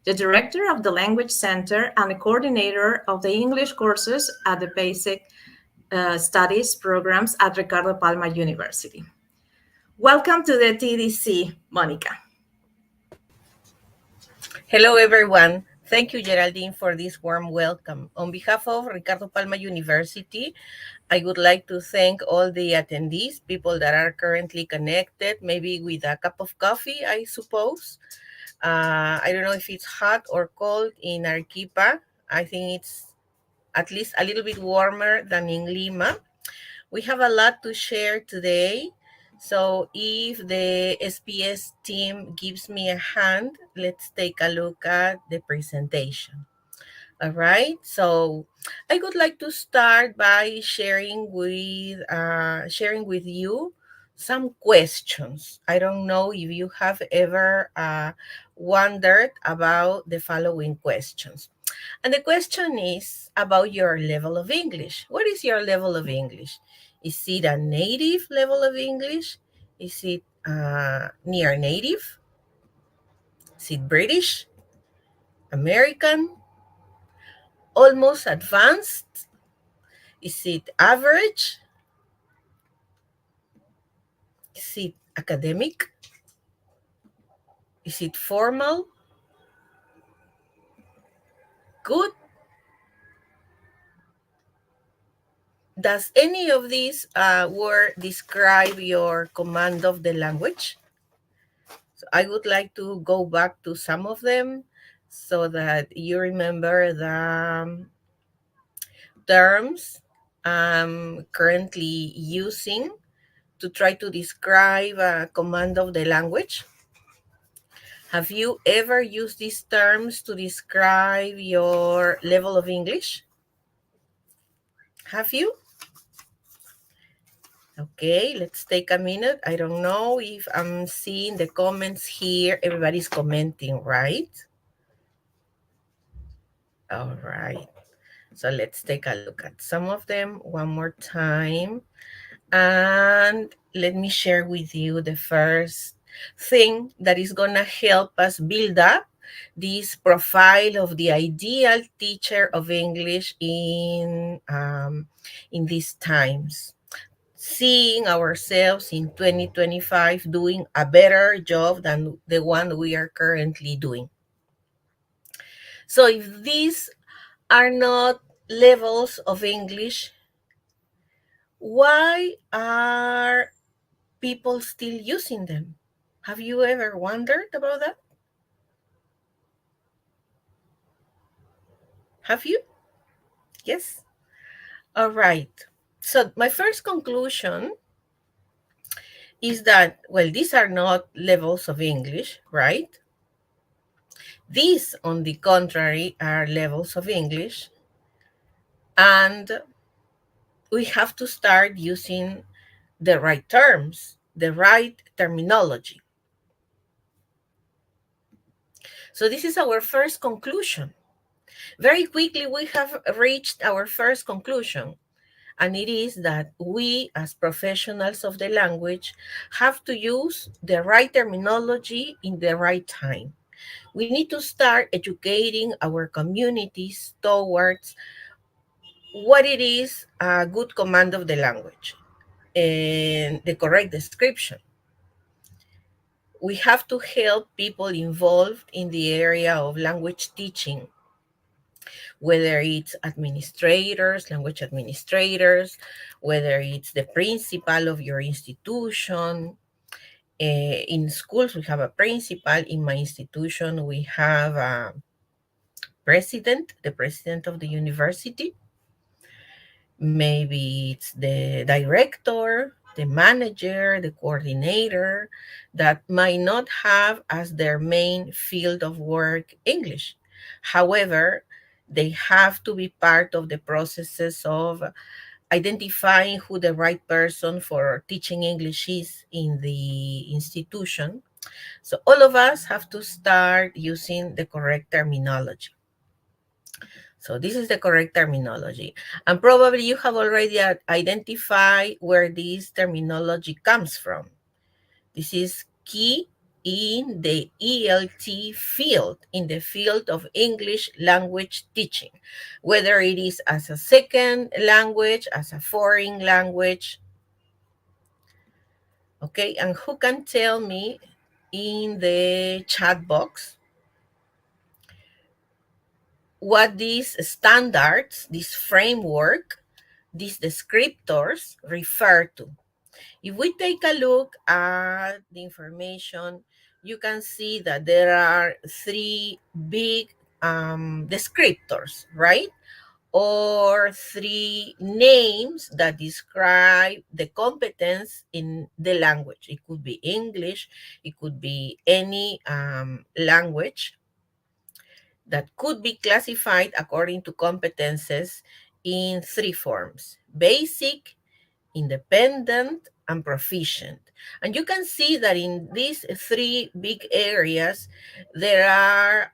the Director of the Language Center and the coordinator of the English courses at the Basic Studies programs at Ricardo Palma University. Welcome to the TDC, Mónica. Hello, everyone. Thank you, Geraldine, for this warm welcome. On behalf of Ricardo Palma University, I would like to thank all the attendees, people that are currently connected, maybe with a cup of coffee, I suppose. I don't know if it's hot or cold in Arequipa. I think it's at least a little bit warmer than in Lima. We have a lot to share today. So if the SPS team gives me a hand, let's take a look at the presentation. All right, so I would like to start by sharing with you some questions. I don't know if you have ever wondered about the following questions. And the question is about your level of English. What is your level of English? Is it a native level of English? Is it near native? Is it British? American? Almost advanced? Is it average? Is it academic? Is it formal? Good? Does any of these word describe your command of the language? So I would like to go back to some of them so that you remember the terms I'm currently using to try to describe a command of the language. Have you ever used these terms to describe your level of English? Have you? Okay, let's take a minute. I don't know if I'm seeing the comments here. Everybody's commenting, right? All right. So let's take a look at some of them one more time. And let me share with you the first thing that is going to help us build up this profile of the ideal teacher of English in these times. Seeing ourselves in 2025 doing a better job than the one we are currently doing. So if these are not levels of English, why are people still using them? Have you ever wondered about that? Have you? Yes? All right. So my first conclusion is that, well, these are not levels of English, right? These, on the contrary, are levels of English. And we have to start using the right terms, the right terminology. So this is our first conclusion. Very quickly, we have reached our first conclusion, and it is that we, as professionals of the language, have to use the right terminology in the right time. We need to start educating our communities towards what it is a good command of the language and the correct description. We have to help people involved in the area of language teaching, whether it's administrators, language administrators, whether it's the principal of your institution. In schools, we have a principal. In my institution, we have a president, the president of the university. Maybe it's the director, the manager, the coordinator that might not have as their main field of work English. However, they have to be part of the processes of identifying who the right person for teaching English is in the institution. So all of us have to start using the correct terminology. So this is the correct terminology. And probably you have already identified where this terminology comes from. This is key in the ELT field, in the field of English language teaching, whether it is as a second language, as a foreign language. Okay, and who can tell me in the chat box what these standards, this framework, these descriptors refer to? If we take a look at the information, you can see that there are three big descriptors, right? Or three names that describe the competence in the language. It could be English, it could be any language that could be classified according to competences in three forms: basic, independent, and proficient. And you can see that in these three big areas, there are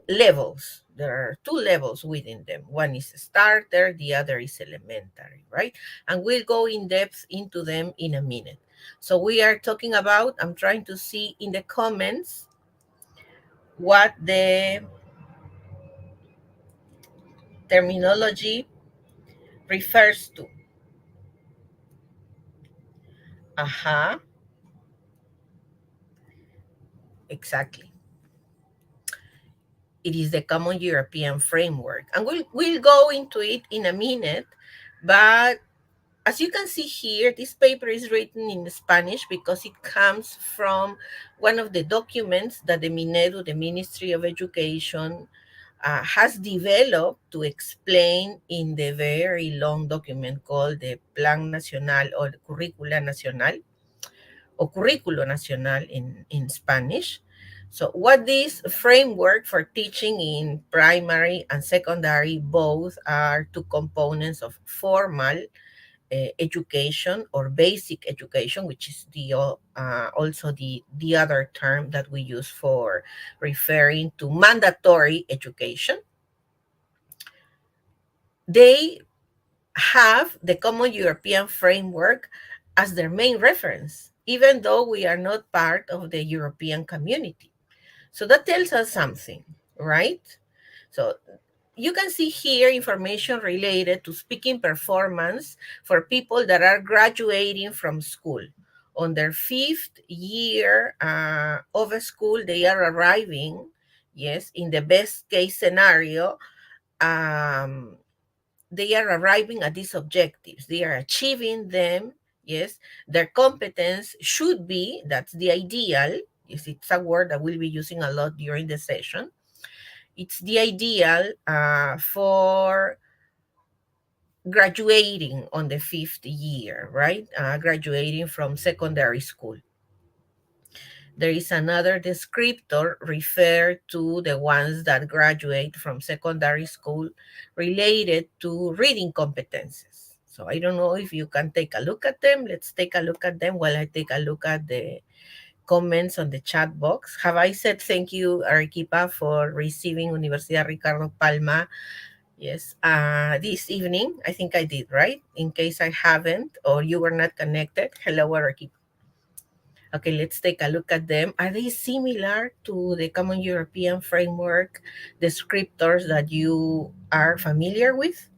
levels. There are two levels within them. One is starter, the other is elementary, right? And we'll go in depth into them in a minute. So we are talking about, I'm trying to see in the comments what the terminology refers to. Exactly. It is the Common European Framework. And we'll go into it in a minute. But as you can see here, this paper is written in Spanish because it comes from one of the documents that the Minedu, the Ministry of Education, has developed to explain in the very long document called the Plan Nacional or Curricula Nacional, o Currículo Nacional in Spanish. So what this framework for teaching in primary and secondary both are two components of formal education or basic education, which is the also the other term that we use for referring to mandatory education. They have the Common European Framework as their main reference, even though we are not part of the European community. So that tells us something, right? So you can see here information related to speaking performance for people that are graduating from school. On their 5th year of school, they are arriving, yes, in the best case scenario, they are arriving at these objectives. They are achieving them, yes. Their competence should be, that's the ideal, yes, it's a word that we'll be using a lot during the session. It's the ideal for graduating on the 5th year, right? Graduating from secondary school. There is another descriptor referred to the ones that graduate from secondary school related to reading competences. So I don't know if you can take a look at them. Let's take a look at them while I take a look at the comments on the chat box. Have I said thank you, Arequipa, for receiving Universidad Ricardo Palma? Yes, this evening. I think I did, right? In case I haven't or you were not connected. Hello, Arequipa. Okay, let's take a look at them. Are they similar to the Common European Framework descriptors that you are familiar with?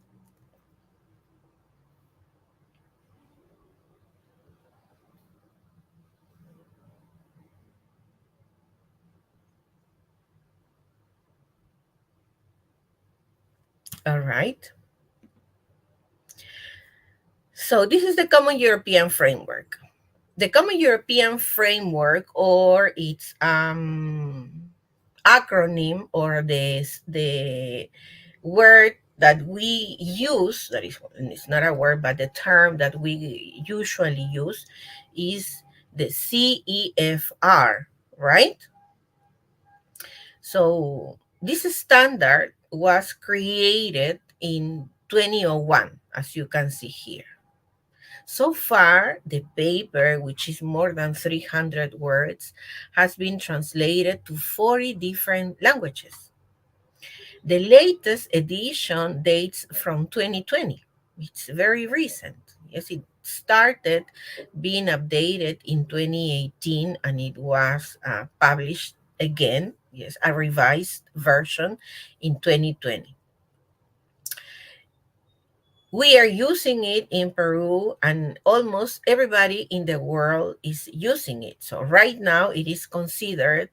All right. So this is the Common European Framework. The Common European Framework, or its acronym, or the word that we use, that is, it's not a word, but the term that we usually use is the CEFR, right? So this standard was created in 2001, as you can see here. So far, the paper, which is more than 300 words, has been translated to 40 different languages. The latest edition dates from 2020. It's very recent. Yes, started being updated in 2018, and it was published again, yes, a revised version in 2020. We are using it in Peru, and almost everybody in the world is using it. So right now it is considered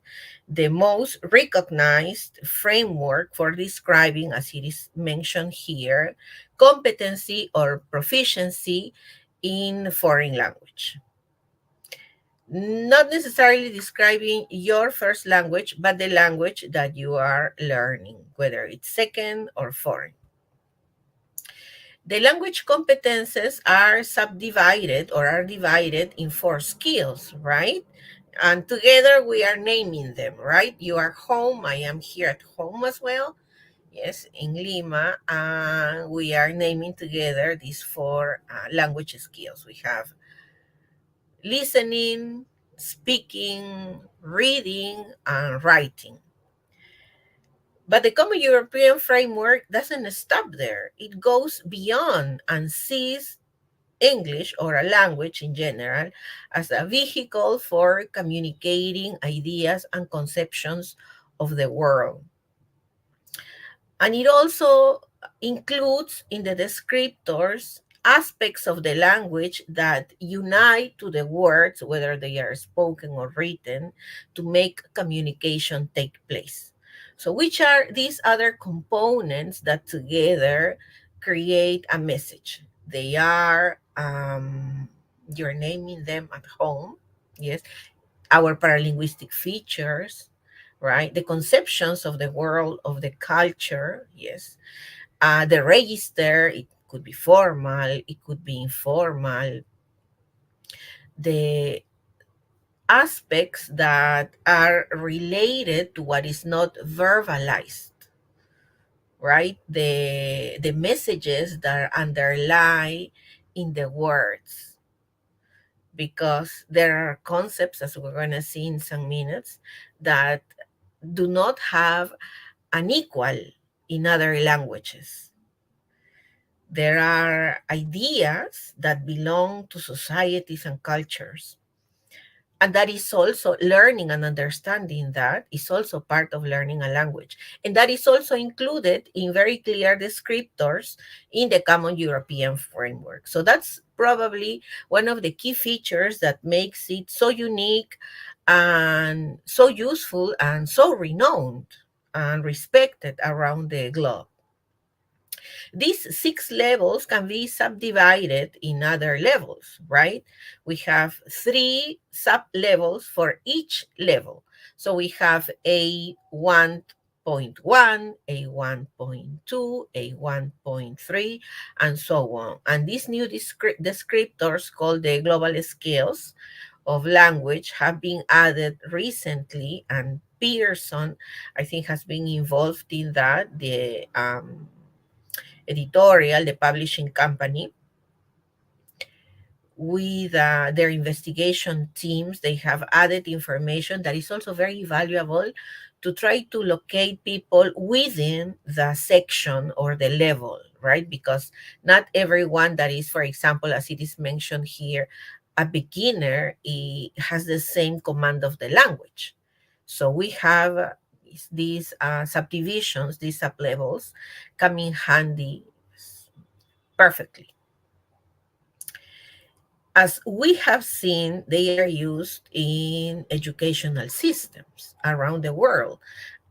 the most recognized framework for describing, as it is mentioned here, competency or proficiency in foreign language. Not necessarily describing your first language, but the language that you are learning, whether it's second or foreign. The language competences are subdivided or are divided in 4 skills, right? And together we are naming them, right? You are home. I am here at home as well. Yes, in Lima. And we are naming together these 4 language skills. We have listening, speaking, reading, and writing. But the Common European Framework doesn't stop there. It goes beyond and sees English, or a language in general, as a vehicle for communicating ideas and conceptions of the world. And it also includes in the descriptors aspects of the language that unite to the words, whether they are spoken or written, to make communication take place. So, which are these other components that together create a message? They are, you're naming them at home, yes, our paralinguistic features, right? The conceptions of the world, of the culture, yes. The register, it could be formal, it could be informal. The aspects that are related to what is not verbalized, right? The messages that underlie in the words, because there are concepts, as we're going to see in some minutes, that do not have an equal in other languages. There are ideas that belong to societies and cultures. And that is also learning and understanding that is also part of learning a language. And that is also included in very clear descriptors in the Common European Framework. So that's probably one of the key features that makes it so unique and so useful and so renowned and respected around the globe. These 6 levels can be subdivided in other levels, right? We have 3 sub-levels for each level. So we have A1.1, A1.2, A1.3, and so on. And these new descriptors, called the global scales of language, have been added recently, and Pearson, I think, has been involved in that. The editorial, the publishing company, with their investigation teams, they have added information that is also very valuable to try to locate people within the section or the level, right? Because not everyone that is, for example, as it is mentioned here, a beginner, has the same command of the language. So we have these subdivisions, these sublevels, come in handy perfectly. As we have seen, they are used in educational systems around the world.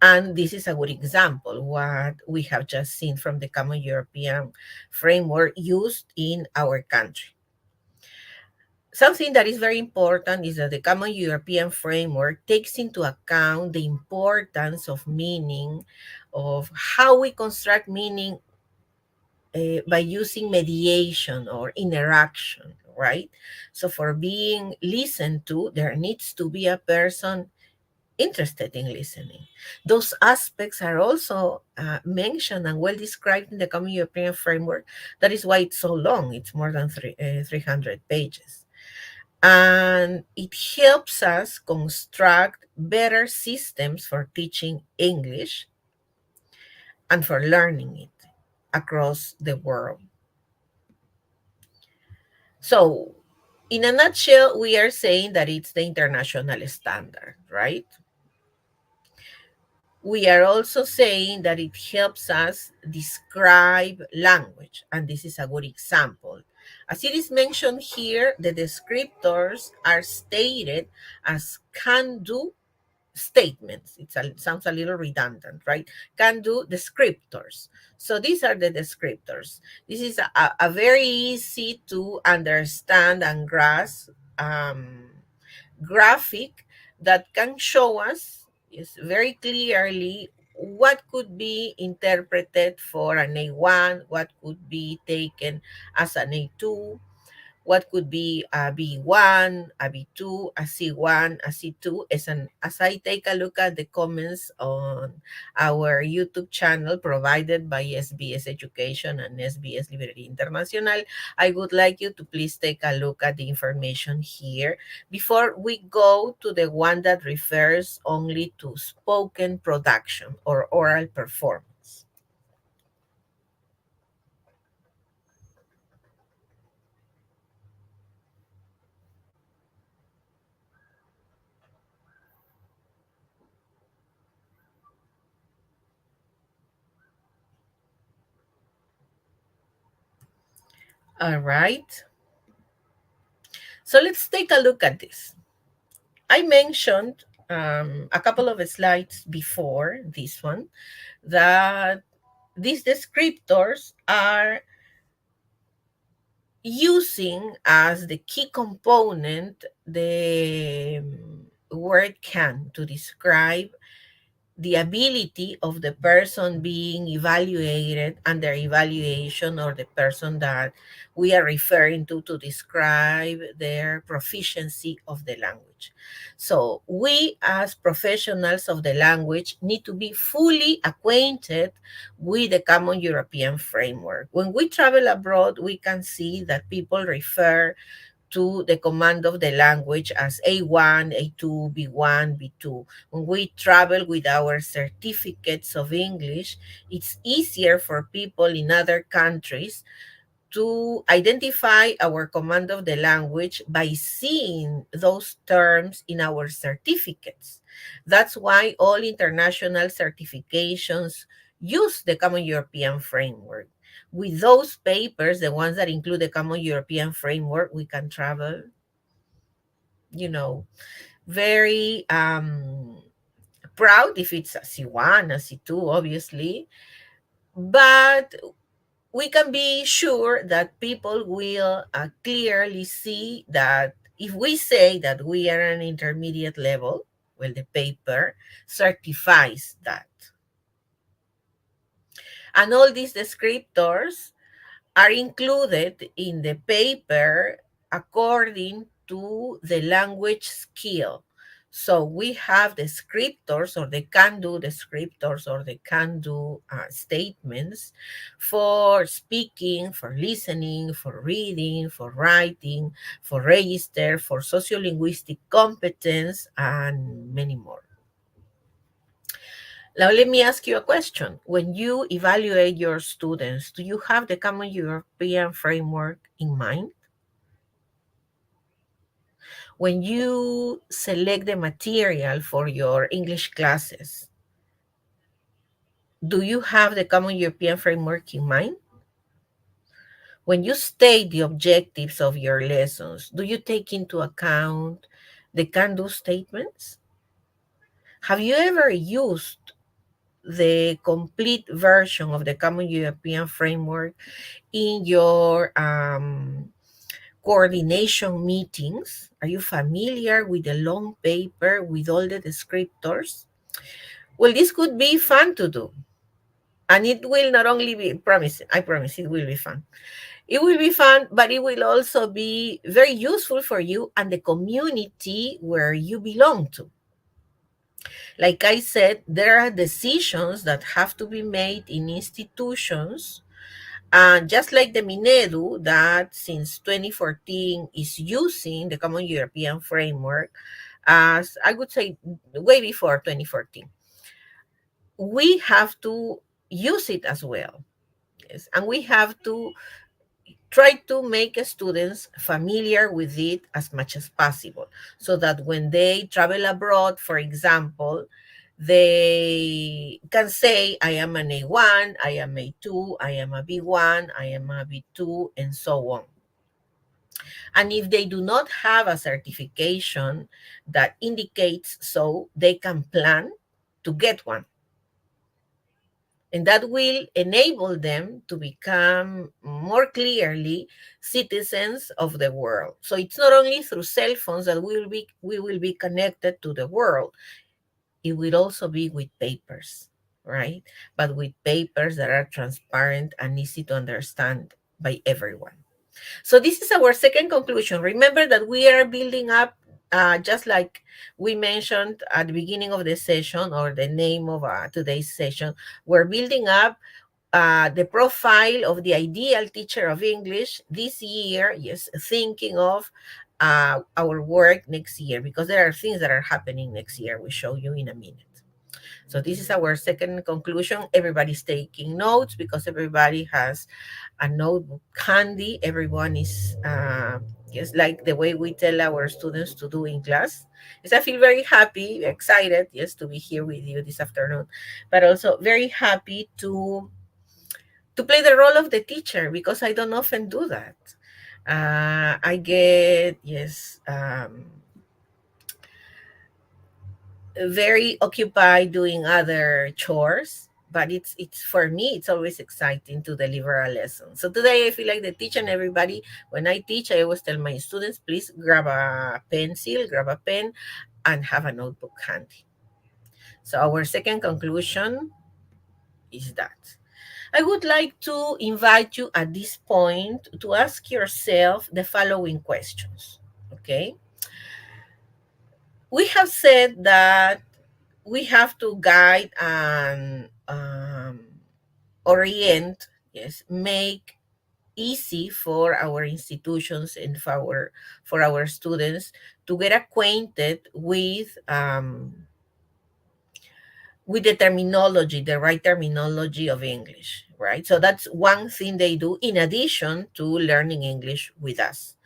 And this is a good example, what we have just seen from the Common European Framework used in our country. Something that is very important is that the Common European Framework takes into account the importance of meaning, of how we construct meaning by using mediation or interaction, right? So for being listened to, there needs to be a person interested in listening. Those aspects are also mentioned and well described in the Common European Framework. That is why it's so long. It's more than 300 pages. And it helps us construct better systems for teaching English and for learning it across the world. So, in a nutshell, we are saying that it's the international standard, right? We are also saying that it helps us describe language, and this is a good example. As it is mentioned here, the descriptors are stated as can do statements. It sounds a little redundant, right? Can do descriptors. So these are the descriptors. This is a very easy to understand and grasp graphic that can show us is very clearly what could be interpreted for an A1, what could be taken as an A2, what could be a B1, a B2, a C1, a C2. As I take a look at the comments on our YouTube channel provided by SBS Education and SBS Library Internacional, I would like you to please take a look at the information here before we go to the one that refers only to spoken production or oral performance. All right. So let's take a look at this. I mentioned a couple of slides before this one that these descriptors are using as the key component the word can to describe the ability of the person being evaluated under evaluation or the person that we are referring to describe their proficiency of the language. So we as professionals of the language need to be fully acquainted with the Common European Framework. When we travel abroad, we can see that people refer to the command of the language as A1, A2, B1, B2. When we travel with our certificates of English, it's easier for people in other countries to identify our command of the language by seeing those terms in our certificates. That's why all international certifications use the Common European Framework. With those papers, the ones that include the Common European Framework, we can travel, you know, very proud if it's a C1, a C2, obviously. But we can be sure that people will clearly see that if we say that we are an intermediate level, well, the paper certifies that. And all these descriptors are included in the paper according to the language skill. So we have descriptors or the can do descriptors or the can do statements for speaking, for listening, for reading, for writing, for register, for sociolinguistic competence, and many more. Now, let me ask you a question. When you evaluate your students, do you have the Common European Framework in mind? When you select the material for your English classes, do you have the Common European Framework in mind? When you state the objectives of your lessons, do you take into account the can-do statements? Have you ever used the complete version of the Common European Framework in your coordination meetings? Are you familiar with the long paper with all the descriptors? Well, this could be fun to do. And it will not only be, I promise it will be fun. It will be fun, but it will also be very useful for you and the community where you belong to. Like I said, there are decisions that have to be made in institutions. And just like the Minedu, that since 2014 is using the Common European Framework, as I would say, way before 2014, we have to use it as well. Yes, and we have to try to make students familiar with it as much as possible, so that when they travel abroad, for example, they can say, I am an A1, I am A2, I am a B1, I am a B2, and so on. And if they do not have a certification that indicates so, they can plan to get one. And that will enable them to become more clearly citizens of the world. So it's not only through cell phones that we will be connected to the world. It will also be with papers, right? But with papers that are transparent and easy to understand by everyone. So this is our second conclusion. Remember that we are building up, just like we mentioned at the beginning of the session, or the name of today's session, we're building up the profile of the ideal teacher of English this year, yes, thinking of our work next year, because there are things that are happening next year. We'll show you in a minute. So this is our second conclusion. Everybody's taking notes because everybody has a notebook handy. Everyone is, just like the way we tell our students to do in class. Yes, I feel very happy, excited, yes, to be here with you this afternoon, but also very happy to play the role of the teacher, because I don't often do that. I get, yes, very occupied doing other chores, but it's for me, it's always exciting to deliver a lesson. So today I feel like the teacher, and everybody, when I teach, I always tell my students, please grab a pencil, grab a pen, and have a notebook handy. So our second conclusion is that I would like to invite you at this point to ask yourself the following questions. Okay, we have said that we have to guide and orient, yes, make easy for our institutions and for our students to get acquainted with the terminology, the right terminology of English, right? So that's one thing they do in addition to learning English with us.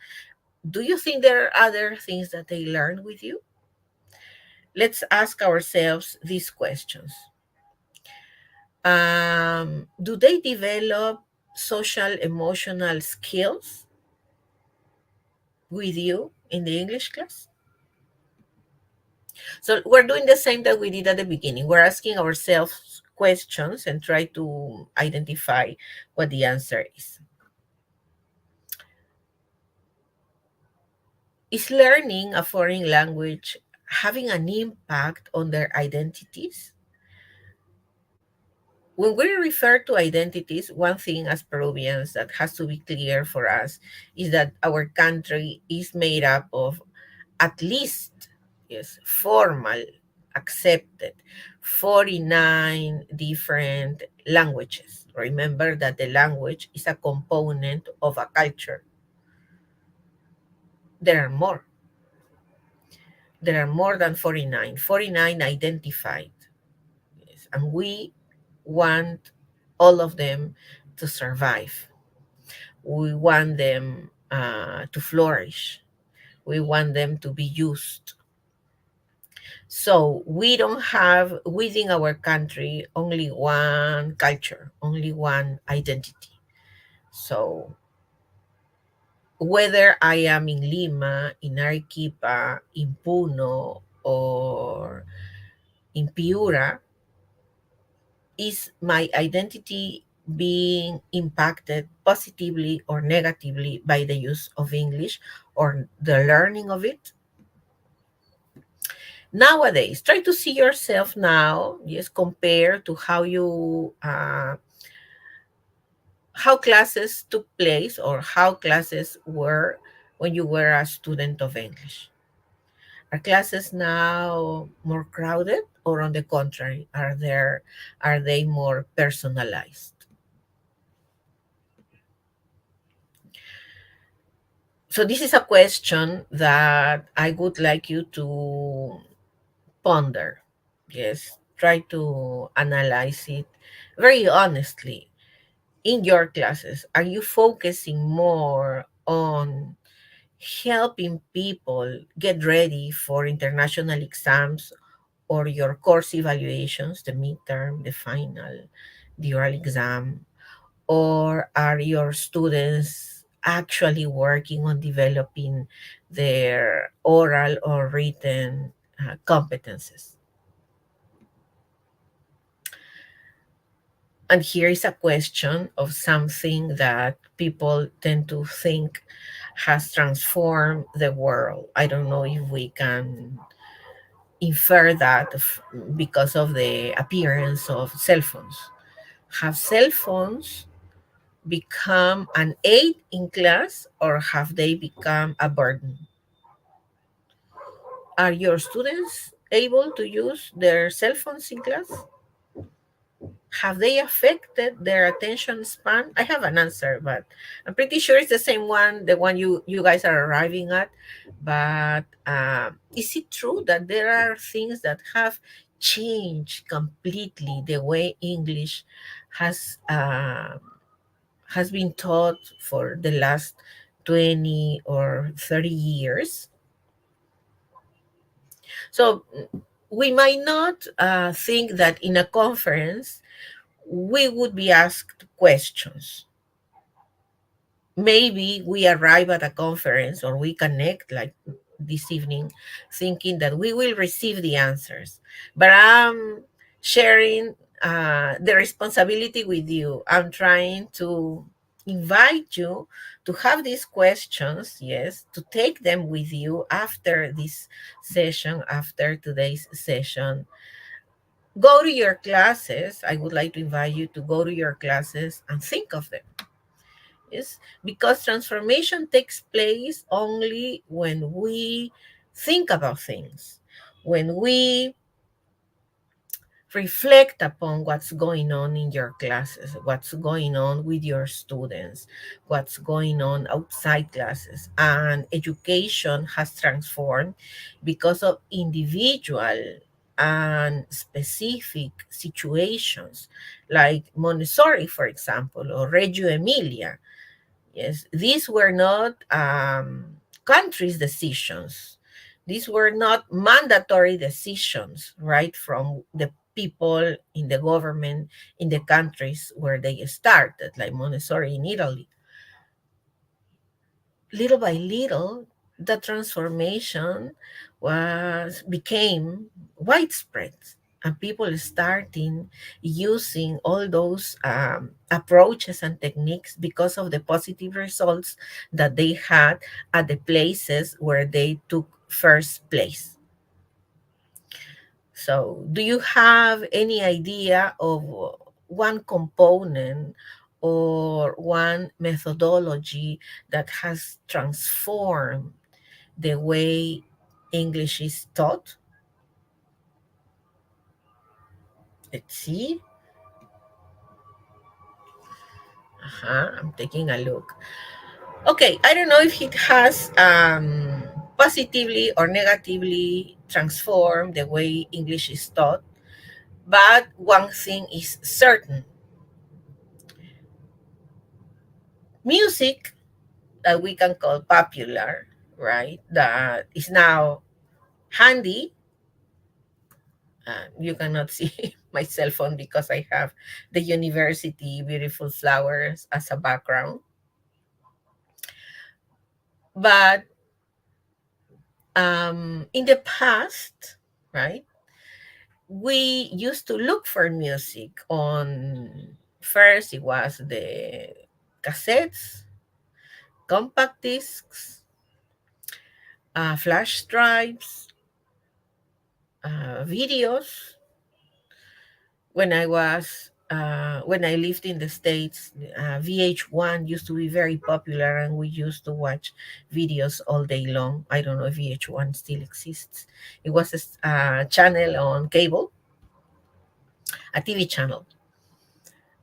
Do you think there are other things that they learn with you? Let's ask ourselves these questions. Do they develop social emotional skills with you in the English class? So we're doing the same that we did at the beginning. We're asking ourselves questions and try to identify what the answer is. Is learning a foreign language having an impact on their identities? When we refer to identities, one thing as Peruvians that has to be clear for us is that our country is made up of at least, yes, formal, accepted 49 different languages. Remember that the language is a component of a culture. There are more. There are more than 49, 49 identified. Yes, and we want all of them to survive. We want them to flourish. We want them to be used. So we don't have within our country only one culture, only one identity. So whether I am in Lima, in Arequipa, in Puno, or in Piura, is my identity being impacted positively or negatively by the use of English or the learning of it? Nowadays, try to see yourself now, yes, compare to how classes took place or how classes were when you were a student of English. Are classes now more crowded, or on the contrary, are they more personalized? So this is a question that I would like you to ponder. Yes, try to analyze it very honestly. in your classes, are you focusing more on helping people get ready for international exams or your course evaluations, the midterm, the final, the oral exam? Or are your students actually working on developing their oral or written competences? And here is a question of something that people tend to think has transformed the world. I don't know if we can infer that because of the appearance of cell phones. Have cell phones become an aid in class, or have they become a burden? Are your students able to use their cell phones in class? Have they affected their attention span? I have an answer, but I'm pretty sure it's the same one, the one you guys are arriving at. But is it true that there are things that have changed completely the way English has been taught for the last 20 or 30 years? So we might not think that in a conference we would be asked questions. Maybe we arrive at a conference or we connect like this evening thinking that we will receive the answers. But I'm sharing the responsibility with you. I'm trying to invite you to have these questions, yes, to take them with you after this session, after today's session. Go to your classes. I would like to invite you to go to your classes and think of them. Yes, because transformation takes place only when we think about things, when we reflect upon what's going on in your classes, what's going on with your students, what's going on outside classes. And education has transformed because of individual and specific situations, like Montessori, for example, or Reggio Emilia. Yes, these were not countries' decisions. These were not mandatory decisions, right, from the people in the government in the countries where they started, like Montessori in Italy. Little by little, the transformation became widespread, and people starting using all those approaches and techniques because of the positive results that they had at the places where they took first place. So, do you have any idea of one component or one methodology that has transformed the way English is taught? Let's see. I'm taking a look. Okay, I don't know if it has positively or negatively transformed the way English is taught, but one thing is certain: music that we can call popular, right? That is now handy. You cannot see my cell phone because I have the university beautiful flowers as a background. But in the past, right, we used to look for music on, first it was the cassettes, compact discs, flash drives, videos. When I lived in the States, VH1 used to be very popular, and we used to watch videos all day long. I don't know if VH1 still exists. It was a channel on cable, a TV channel.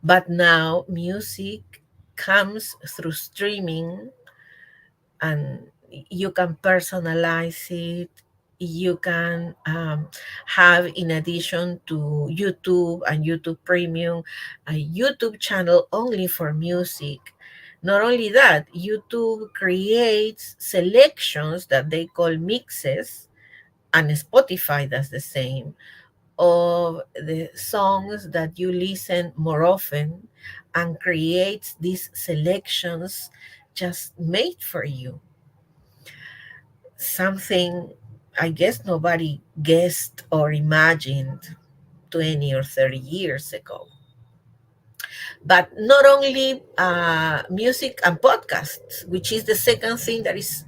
But now music comes through streaming, and you can personalize it. you can have, in addition to YouTube and YouTube Premium, a YouTube channel only for music. Not only that, YouTube creates selections that they call mixes, and Spotify does the same, of the songs that you listen more often, and creates these selections just made for you. Something I guess nobody guessed or imagined 20 or 30 years ago. But not only music and podcasts, which is the second thing that is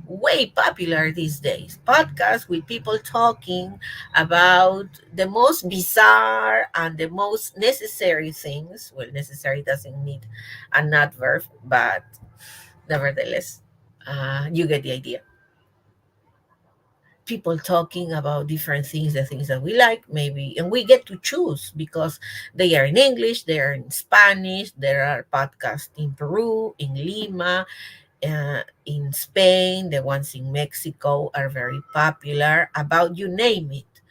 way popular these days. Podcasts with people talking about the most bizarre and the most necessary things. Well, necessary doesn't need an adverb, but nevertheless, you get the idea. People talking about different things, the things that we like, maybe, and we get to choose because they are in English, they are in Spanish. There are podcasts in Peru, in Lima, in Spain. The ones in Mexico are very popular, about you name it,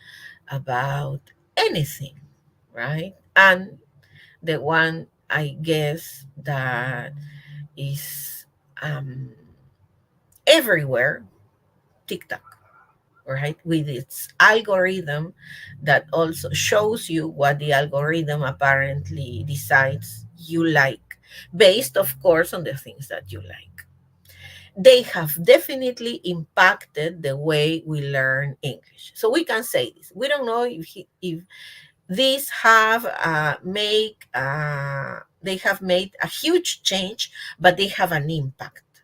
about anything, right? And the one I guess that is everywhere, TikTok, right? With its algorithm that also shows you what the algorithm apparently decides you like, based, of course, on the things that you like. They have definitely impacted the way we learn English. So we can say this. We don't know if these have they have made a huge change, but they have an impact.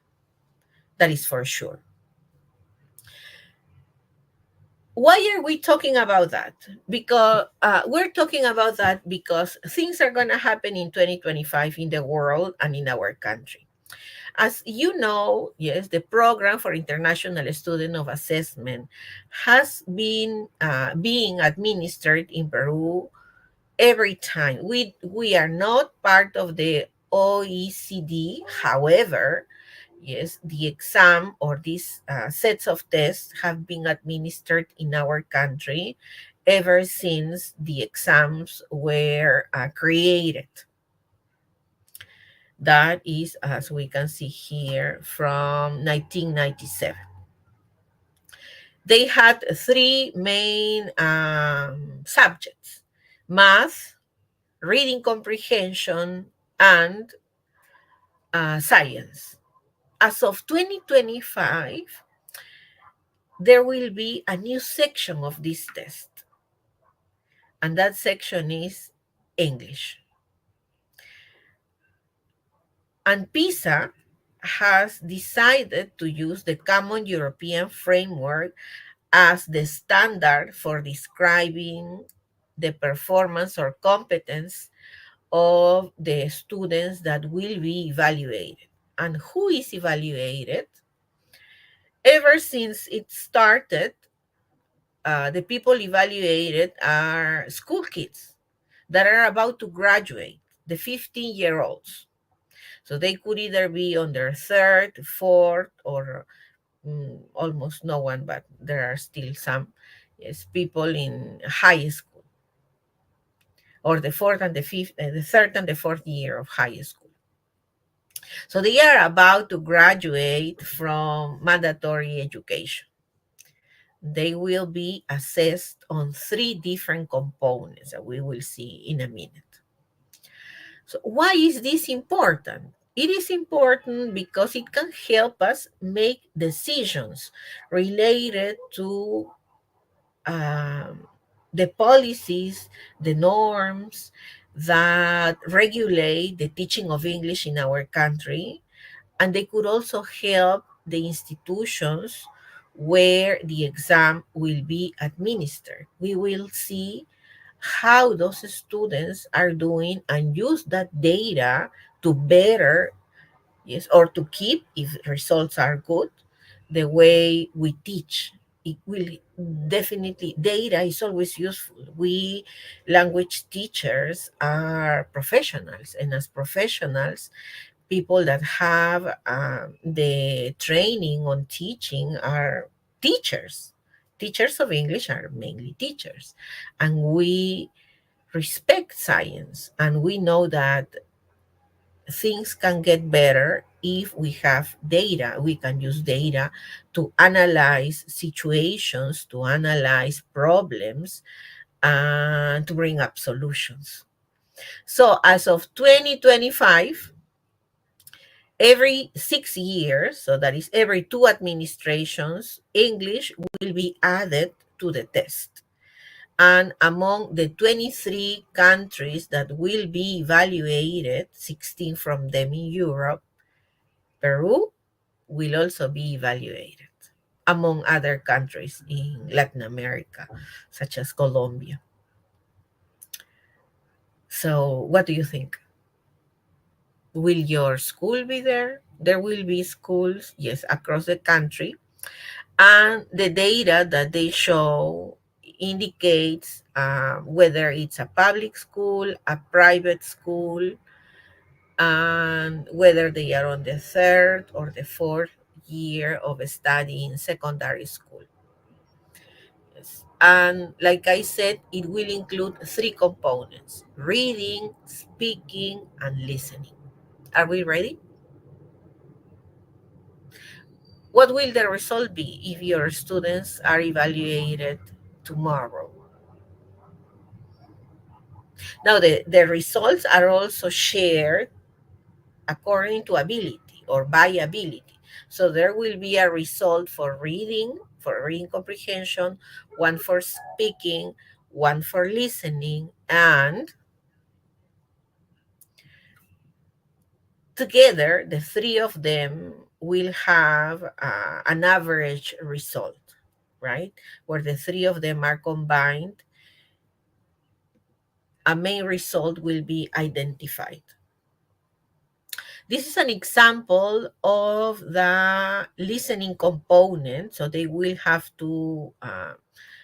That is for sure. Why are we talking about that? Because we're talking about that because things are going to happen in 2025 in the world and in our country. As you know, yes, the program for international student of assessment has been being administered in Peru every time. We are not part of the OECD. However, yes, the exam or these sets of tests have been administered in our country ever since the exams were created. That is, as we can see here, from 1997. They had three main subjects: math, reading comprehension, and science. As of 2025, there will be a new section of this test, and that section is English. And PISA has decided to use the Common European Framework as the standard for describing the performance or competence of the students that will be evaluated. And who is evaluated? Ever since it started, the people evaluated are school kids that are about to graduate, the 15-year-olds. So they could either be on their third, fourth, or almost no one, but there are still some, yes, people in high school, or the fourth and the fifth, the third and the fourth year of high school. So they are about to graduate from mandatory education. They will be assessed on three different components that we will see in a minute. So why is this important? It is important because it can help us make decisions related to the policies, the norms that regulate the teaching of English in our country. And they could also help the institutions where the exam will be administered. We will see how those students are doing and use that data to better, yes, or to keep, if results are good, the way we teach. It will definitely, data is always useful. We language teachers are professionals, and as professionals, people that have the training on teaching are teachers. Teachers of English are mainly teachers, and we respect science, and we know that things can get better if we have data. We can use data to analyze situations, to analyze problems, and to bring up solutions. So as of 2025, every 6 years, so that is every two administrations, English will be added to the test. And among the 23 countries that will be evaluated, 16 from them in Europe, Peru will also be evaluated, among other countries in Latin America, such as Colombia. So, what do you think? Will your school be there? There will be schools, yes, across the country. And the data that they show indicates whether it's a public school, a private school, and whether they are on the third or the fourth year of study in secondary school. Yes. And like I said, it will include three components: reading, speaking, and listening. Are we ready? What will the result be if your students are evaluated tomorrow? Now, the results are also shared according to ability or by ability. So there will be a result for reading comprehension, one for speaking, one for listening, and together the three of them will have an average result, right? Where the three of them are combined, a main result will be identified. This is an example of the listening component. So they will have to,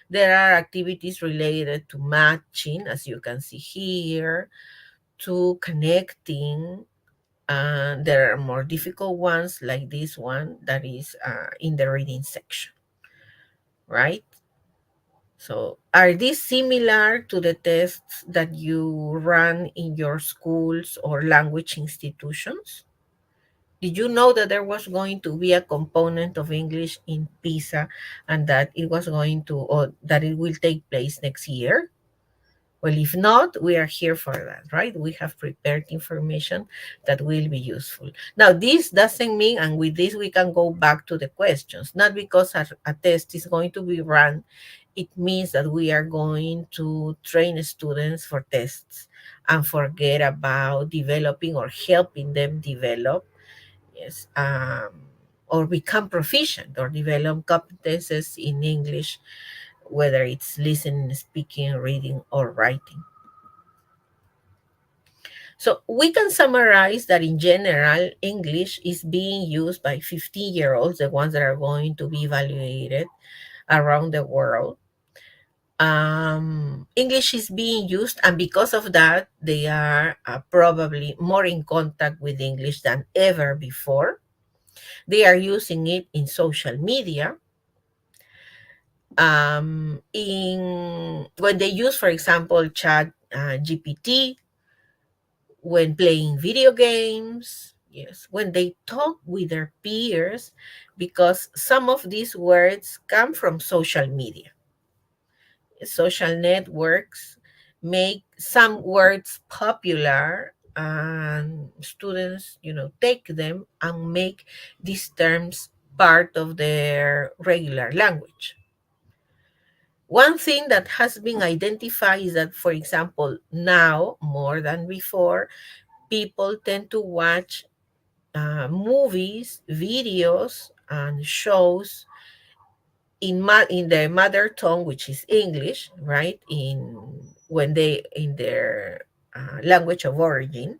there are activities related to matching, as you can see here, to connecting. There are more difficult ones like this one that is in the reading section, right? So are these similar to the tests that you run in your schools or language institutions? Did you know that there was going to be a component of English in PISA and that it was going to, or that it will take place next year? Well, if not, we are here for that, right? We have prepared information that will be useful. Now, this doesn't mean, and with this, we can go back to the questions, not because a test is going to be run. It means that we are going to train students for tests and forget about developing or helping them develop, yes, or become proficient or develop competences in English, whether it's listening, speaking, reading, or writing. So we can summarize that in general, English is being used by 15-year-olds, the ones that are going to be evaluated around the world. English is being used, and because of that, they are probably more in contact with English than ever before. They are using it in social media. In when they use, for example, Chat GPT, when playing video games, yes, when they talk with their peers, because some of these words come from social media. Social networks make some words popular, and students, take them and make these terms part of their regular language. One thing that has been identified is that, for example, now more than before, people tend to watch movies, videos, and shows in their mother tongue, which is English, right? In their language of origin,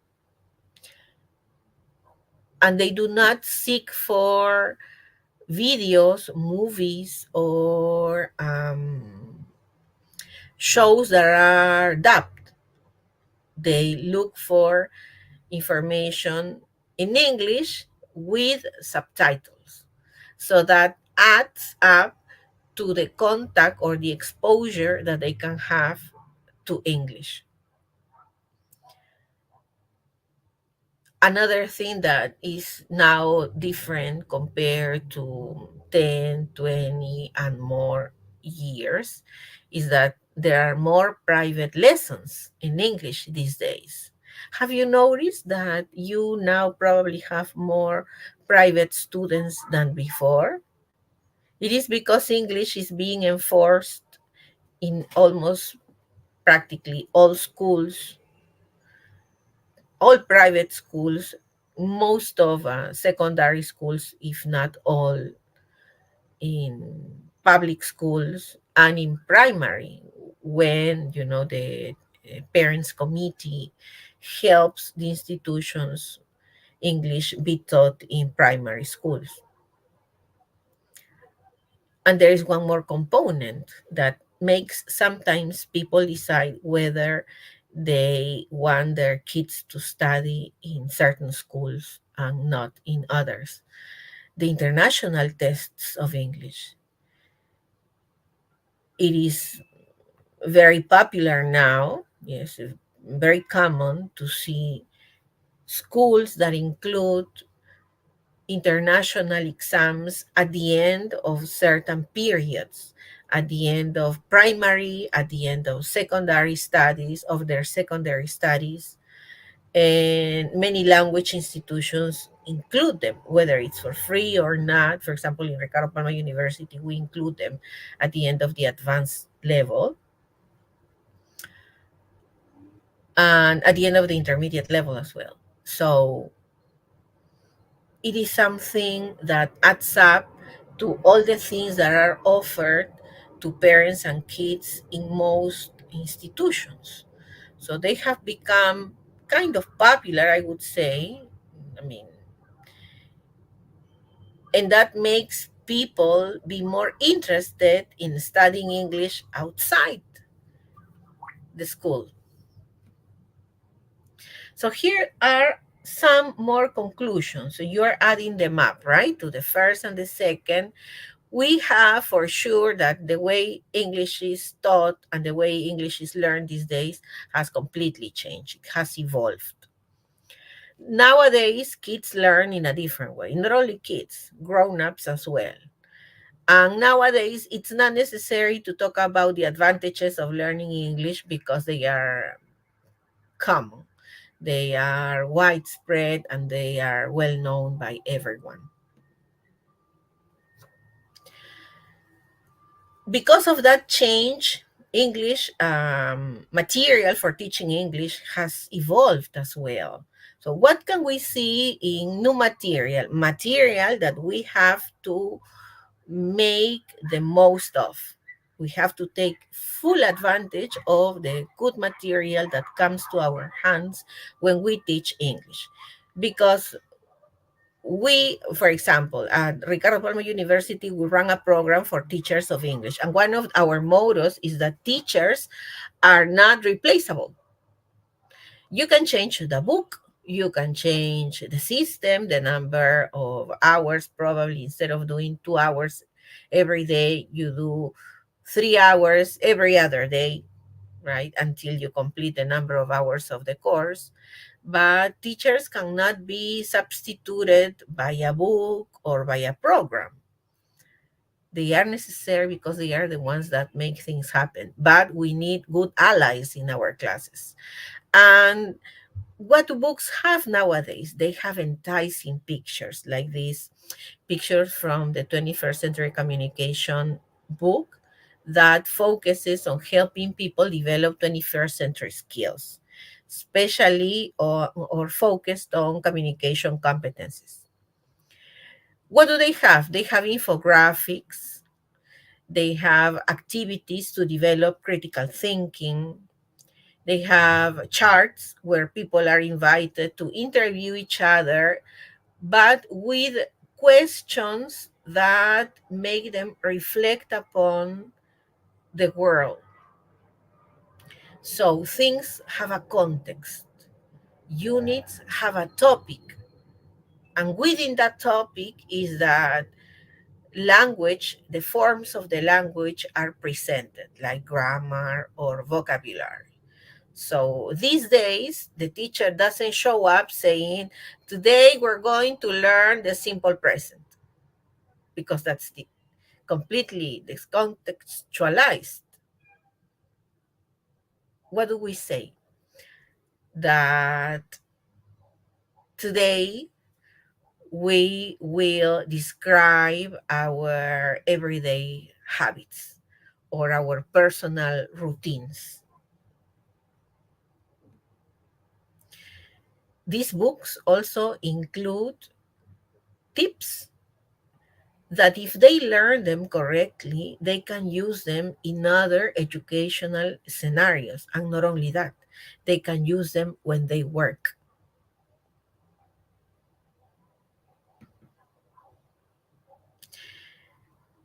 and they do not seek for videos, movies, or shows that are dubbed. They look for information in English with subtitles. So that adds up to the contact or the exposure that they can have to English. Another thing that is now different compared to 10, 20, and more years is that there are more private lessons in English these days. Have you noticed that you now probably have more private students than before? It is because English is being enforced in almost practically all schools, all private schools, most of secondary schools, if not all, in public schools and in primary, when the parents committee helps the institutions English be taught in primary schools. And there is one more component that makes sometimes people decide whether they want their kids to study in certain schools and not in others. The international tests of English. It is very popular now, yes, very common to see schools that include international exams at the end of certain periods, at the end of primary, at the end of secondary studies, of their secondary studies. And many language institutions include them, whether it's for free or not. For example, in Ricardo Palma University, we include them at the end of the advanced level and at the end of the intermediate level as well. So it is something that adds up to all the things that are offered to parents and kids in most institutions. So they have become kind of popular, I would say. I mean, and that makes people be more interested in studying English outside the school. So here are some more conclusions. So you are adding them up, right, to the first and the second. We have for sure that the way English is taught and the way English is learned these days has completely changed. It has evolved. Nowadays, kids learn in a different way. Not only kids, grown-ups as well. And nowadays, it's not necessary to talk about the advantages of learning English because they are common. They are widespread and they are well known by everyone. Because of that change, English material for teaching English has evolved as well. So, what can we see in new material? Material that we have to make the most of. We have to take full advantage of the good material that comes to our hands when we teach English. Because we, for example, at Ricardo Palma University, we run a program for teachers of English. And one of our mottos is that teachers are not replaceable. You can change the book, you can change the system, the number of hours, probably instead of doing 2 hours every day, you do 3 hours every other day, right? Until you complete the number of hours of the course. But teachers cannot be substituted by a book or by a program. They are necessary because they are the ones that make things happen. But we need good allies in our classes. And what do books have nowadays? They have enticing pictures like these pictures from the 21st Century Communication book that focuses on helping people develop 21st century skills, especially or focused on communication competencies. What do they have? They have infographics, they have activities to develop critical thinking, they have charts where people are invited to interview each other, but with questions that make them reflect upon the world. So things have a context, units have a topic, and within that topic is that language, the forms of the language are presented, like grammar or vocabulary. So these days, the teacher doesn't show up saying, today we're going to learn the simple present, because that's completely discontextualized. What do we say? That today we will describe our everyday habits or our personal routines. These books also include tips that, if they learn them correctly, they can use them in other educational scenarios. And not only that, they can use them when they work.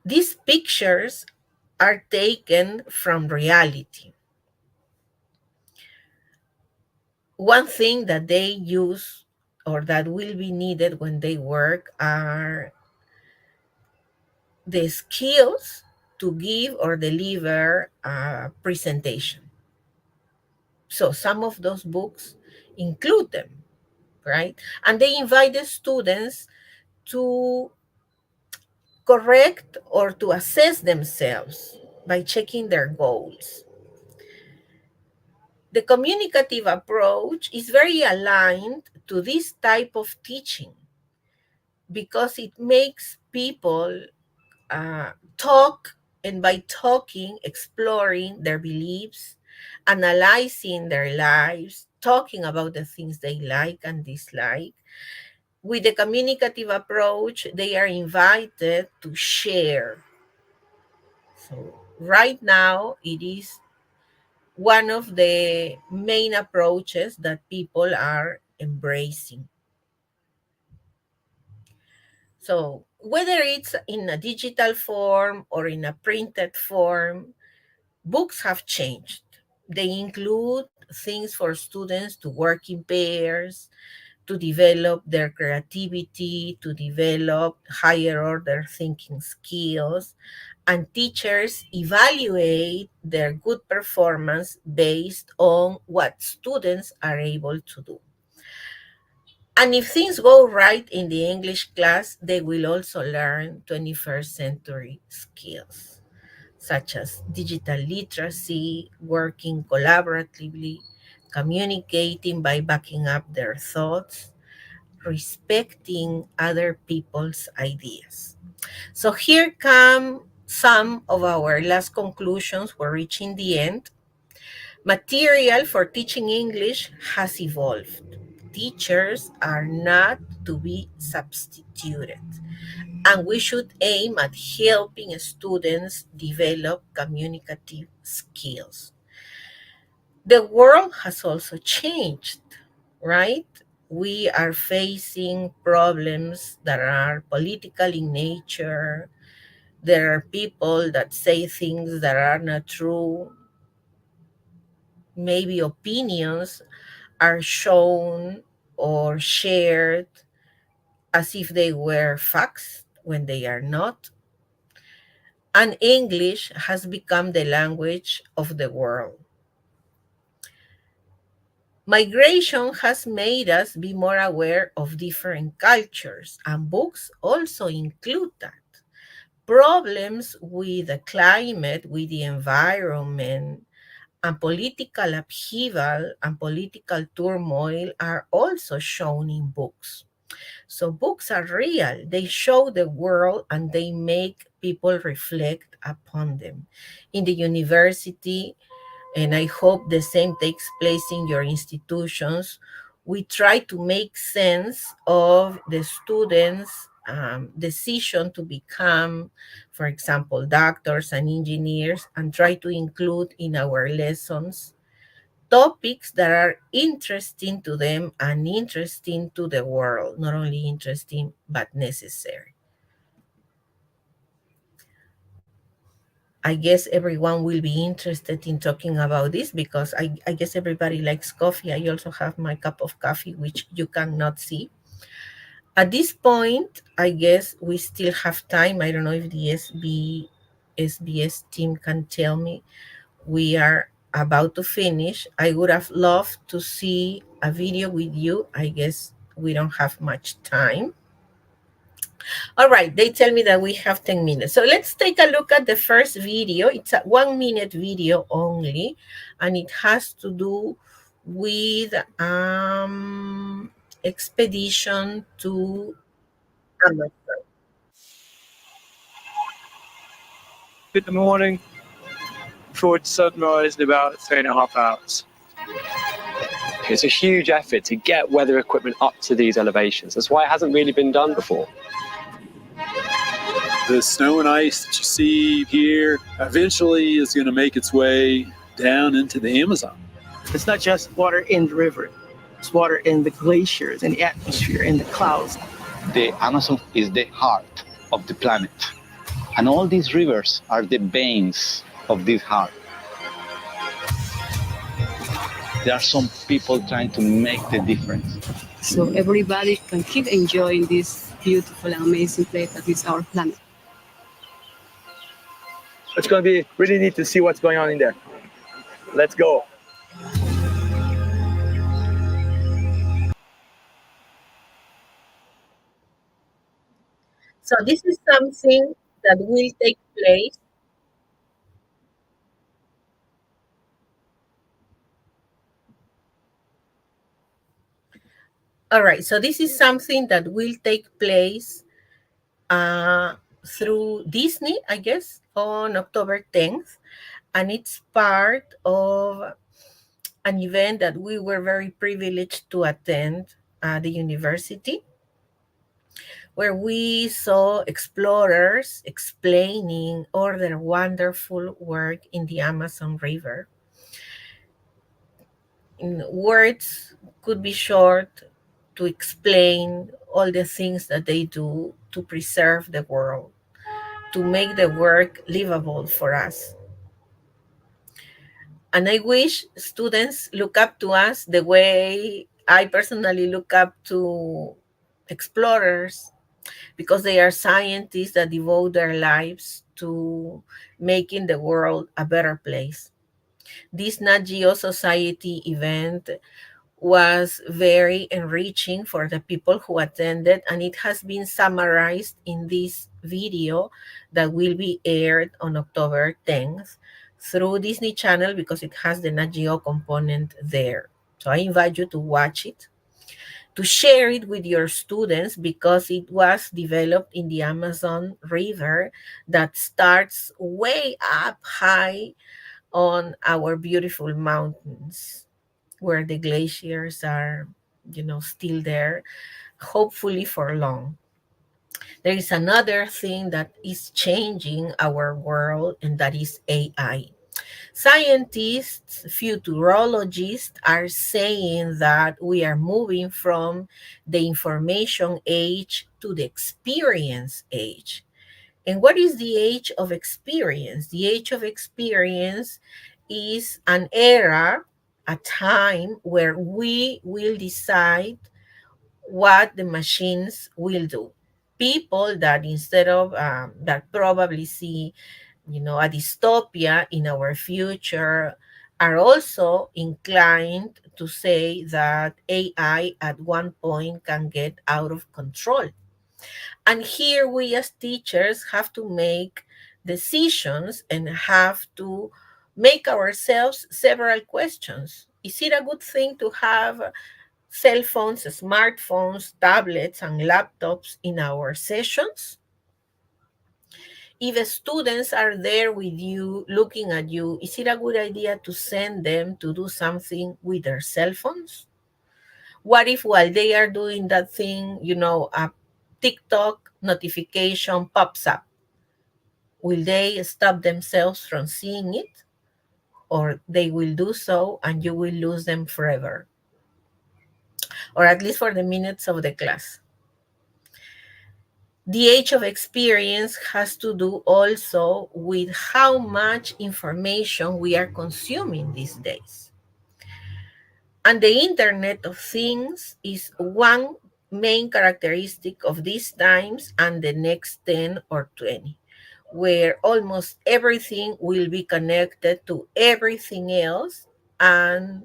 These pictures are taken from reality. One thing that they use or that will be needed when they work are the skills to give or deliver a presentation. So some of those books include them, right? And they invite the students to correct or to assess themselves by checking their goals. The communicative approach is very aligned to this type of teaching because it makes people talk, and by talking, exploring their beliefs, analyzing their lives, talking about the things they like and dislike. With the communicative approach, they are invited to share. So, right now, it is one of the main approaches that people are embracing. So, whether it's in a digital form or in a printed form, books have changed. They include things for students to work in pairs, to develop their creativity, to develop higher order thinking skills, and teachers evaluate their good performance based on what students are able to do. And if things go right in the English class, they will also learn 21st century skills, such as digital literacy, working collaboratively, communicating by backing up their thoughts, respecting other people's ideas. So here come some of our last conclusions. We're reaching the end. Material for teaching English has evolved. Teachers are not to be substituted, and we should aim at helping students develop communicative skills. The world has also changed, right? We are facing problems that are political in nature. There are people that say things that are not true. Maybe opinions are shown or shared as if they were facts when they are not. And English has become the language of the world. Migration has made us be more aware of different cultures, and books also include that. Problems with the climate, with the environment, and political upheaval and political turmoil are also shown in books. So books are real. They show the world and they make people reflect upon them. In the university, and I hope the same takes place in your institutions, we try to make sense of the students' decision to become, for example, doctors and engineers, and try to include in our lessons topics that are interesting to them and interesting to the world, not only interesting but necessary. I guess everyone will be interested in talking about this because I guess everybody likes coffee. I also have my cup of coffee, which you cannot see. At this point, I guess we still have time. I don't know if the SBS team can tell me we are about to finish. I would have loved to see a video with you. I guess we don't have much time. All right, they tell me that we have 10 minutes. So let's take a look at the first video. It's a 1-minute video only, and it has to do with expedition to Amazon. In the morning, towards sunrise in about 3.5 hours. It's a huge effort to get weather equipment up to these elevations. That's why it hasn't really been done before. The snow and ice that you see here eventually is going to make its way down into the Amazon. It's not just water in the river. It's water in the glaciers, in the atmosphere, in the clouds. The Amazon is the heart of the planet. And all these rivers are the veins of this heart. There are some people trying to make the difference. So everybody can keep enjoying this beautiful and amazing place that is our planet. It's going to be really neat to see what's going on in there. Let's go. So this is something that will take place. All right, so this is something that will take place through Disney, I guess, on October 10th. And it's part of an event that we were very privileged to attend at the university, where we saw explorers explaining all their wonderful work in the Amazon River. In words could be short to explain all the things that they do to preserve the world, to make the work livable for us. And I wish students look up to us the way I personally look up to explorers, because they are scientists that devote their lives to making the world a better place. This Nat Geo Society event was very enriching for the people who attended, and it has been summarized in this video that will be aired on October 10th through Disney Channel, because it has the Nat Geo component there. So I invite you to watch it, to share it with your students, because it was developed in the Amazon River that starts way up high on our beautiful mountains, where the glaciers are, still there, hopefully for long. There is another thing that is changing our world, and that is AI. Scientists, futurologists are saying that we are moving from the information age to the experience age. And what is the age of experience? The age of experience is an era, a time where we will decide what the machines will do. People that instead of that probably see, a dystopia in our future, are also inclined to say that AI at one point can get out of control. And here we as teachers have to make decisions and have to make ourselves several questions. Is it a good thing to have cell phones, smartphones, tablets, and laptops in our sessions? If students are there with you, looking at you, is it a good idea to send them to do something with their cell phones? What if while they are doing that thing, a TikTok notification pops up? Will they stop themselves from seeing it? Or they will do so and you will lose them forever? Or at least for the minutes of the class. The age of experience has to do also with how much information we are consuming these days. And the Internet of Things is one main characteristic of these times and the next 10 or 20, where almost everything will be connected to everything else, and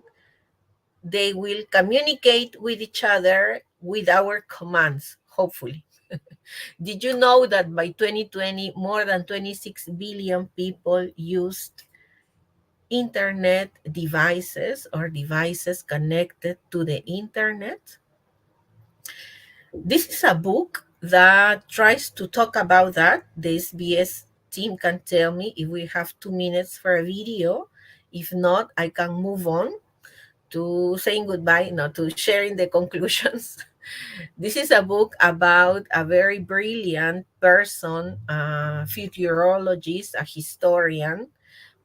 they will communicate with each other with our commands, hopefully. Did you know that by 2020, more than 26 billion people used internet devices or devices connected to the internet? This is a book that tries to talk about that. The SBS team can tell me if we have 2 minutes for a video. If not, I can move on to saying goodbye, not to sharing the conclusions. This is a book about a very brilliant person, a futurologist, a historian.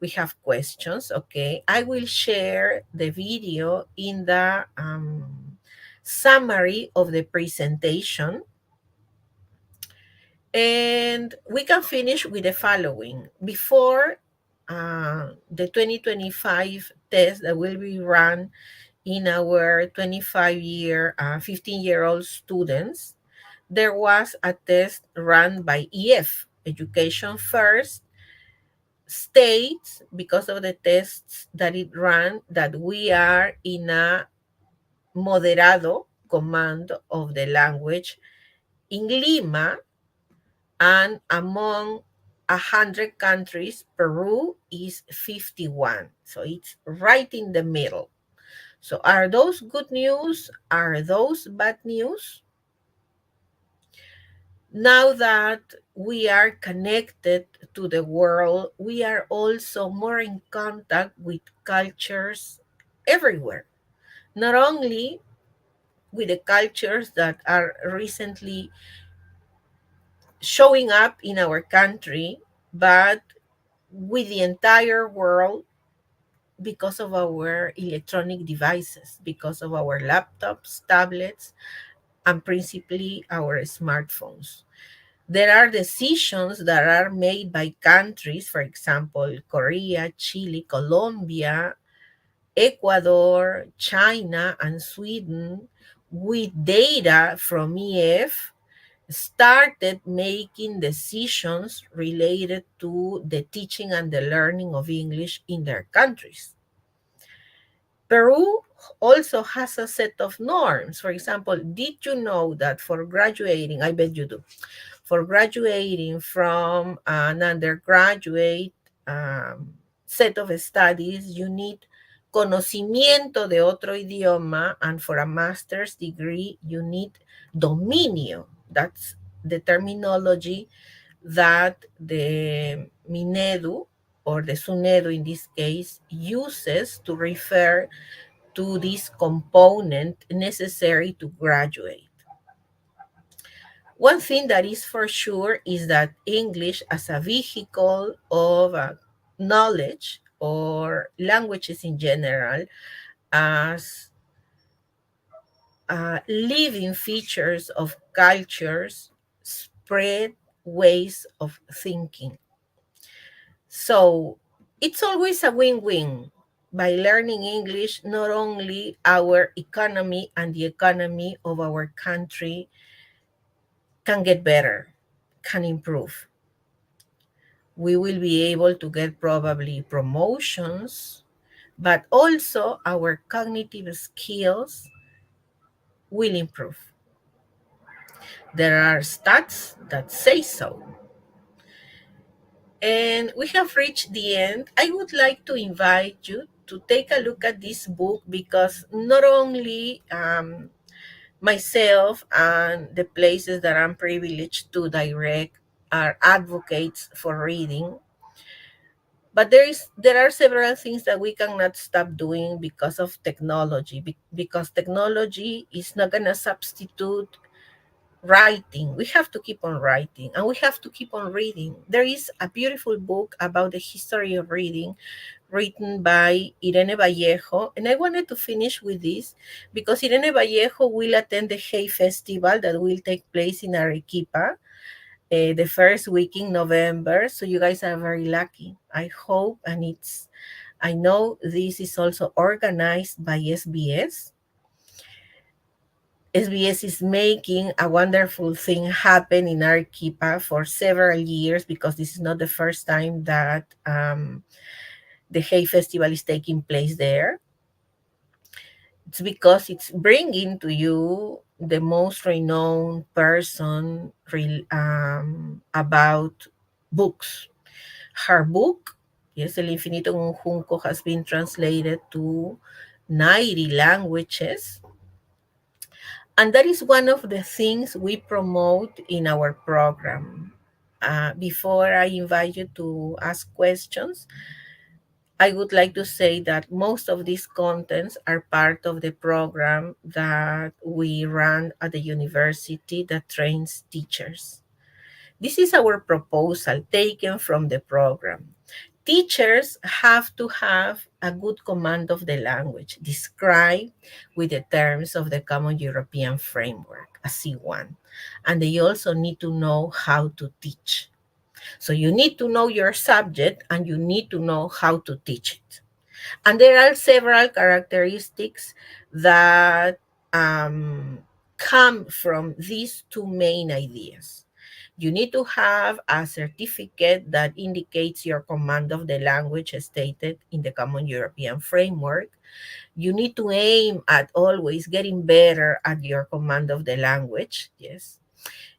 We have questions, okay? I will share the video in the summary of the presentation. And we can finish with the following. Before the 2025 test that will be run in our 15-year-old students, there was a test run by EF, Education First, states, because of the tests that it ran, that we are in a moderado command of the language in Lima, and among 100 countries, Peru is 51. So it's right in the middle. So are those good news? Are those bad news? Now that we are connected to the world, we are also more in contact with cultures everywhere. Not only with the cultures that are recently showing up in our country, but with the entire world, because of our electronic devices, because of our laptops, tablets, and principally our smartphones. There are decisions that are made by countries, for example, Korea, Chile, Colombia, Ecuador, China, and Sweden, with data from EF, started making decisions related to the teaching and the learning of English in their countries. Peru also has a set of norms. For example, did you know that for graduating, I bet you do, for graduating from an undergraduate set of studies, you need conocimiento de otro idioma, and for a master's degree, you need dominio. That's the terminology that the Minedu, or the SUNEDU in this case, uses to refer to this component necessary to graduate. One thing that is for sure is that English as a vehicle of knowledge, or languages in general, as living features of cultures, spread ways of thinking. So it's always a win-win. By learning English, not only our economy and the economy of our country can get better, can improve. We will be able to get probably promotions, but also our cognitive skills will improve. There are stats that say so. And we have reached the end. I would like to invite you to take a look at this book, because not only myself and the places that I'm privileged to direct are advocates for reading, but there are several things that we cannot stop doing because of technology, because technology is not going to substitute writing. We have to keep on writing, and we have to keep on reading. There is a beautiful book about the history of reading written by Irene Vallejo, and I wanted to finish with this because Irene Vallejo will attend the Hay Festival that will take place in Arequipa the first week in November. So you guys are very lucky. I hope, and I know this is also organized by SBS. SBS is making a wonderful thing happen in Arequipa for several years, because this is not the first time that the Hay Festival is taking place there. It's because it's bringing to you the most renowned person about books. Her book, yes, El Infinito en un Junco, has been translated to 90 languages. And that is one of the things we promote in our program. Before I invite you to ask questions, I would like to say that most of these contents are part of the program that we run at the university that trains teachers. This is our proposal taken from the program. Teachers have to have a good command of the language, described with the terms of the Common European Framework, a C1. And they also need to know how to teach. So you need to know your subject and you need to know how to teach it. And there are several characteristics that come from these two main ideas. You need to have a certificate that indicates your command of the language stated in the Common European Framework. You need to aim at always getting better at your command of the language. Yes.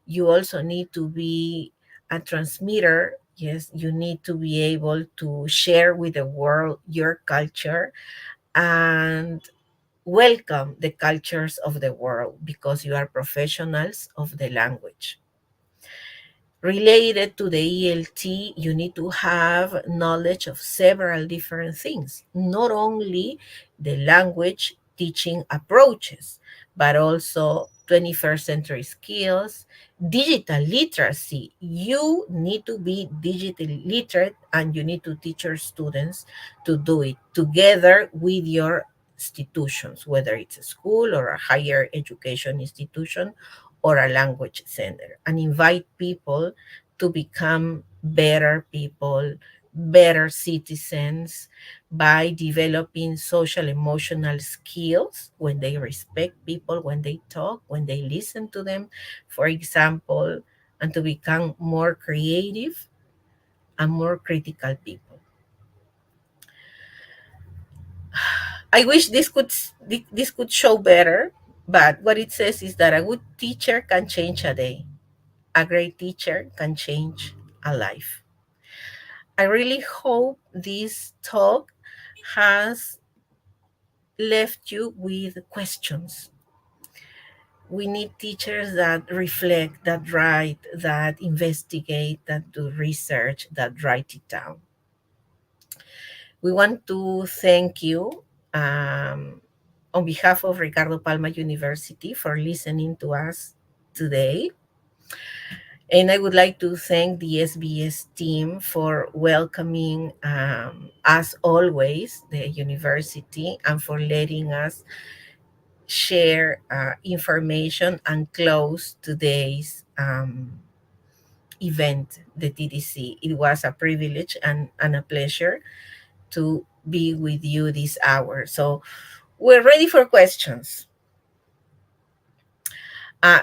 You also need to be a transmitter. Yes. You need to be able to share with the world your culture and welcome the cultures of the world, because you are professionals of the language. Related to the ELT, you need to have knowledge of several different things, not only the language teaching approaches, but also 21st century skills, digital literacy. You need to be digitally literate and you need to teach your students to do it together with your institutions, whether it's a school or a higher education institution or a language center, and invite people to become better people, better citizens by developing social emotional skills when they respect people, when they talk, when they listen to them, for example, and to become more creative and more critical people. I wish this could show better, but what it says is that a good teacher can change a day. A great teacher can change a life. I really hope this talk has left you with questions. We need teachers that reflect, that write, that investigate, that do research, that write it down. We want to thank you on behalf of Ricardo Palma University for listening to us today. And I would like to thank the SBS team for welcoming us always, the university, and for letting us share information and close today's event, the TDC. It was a privilege and a pleasure to be with you this hour. So we're ready for questions.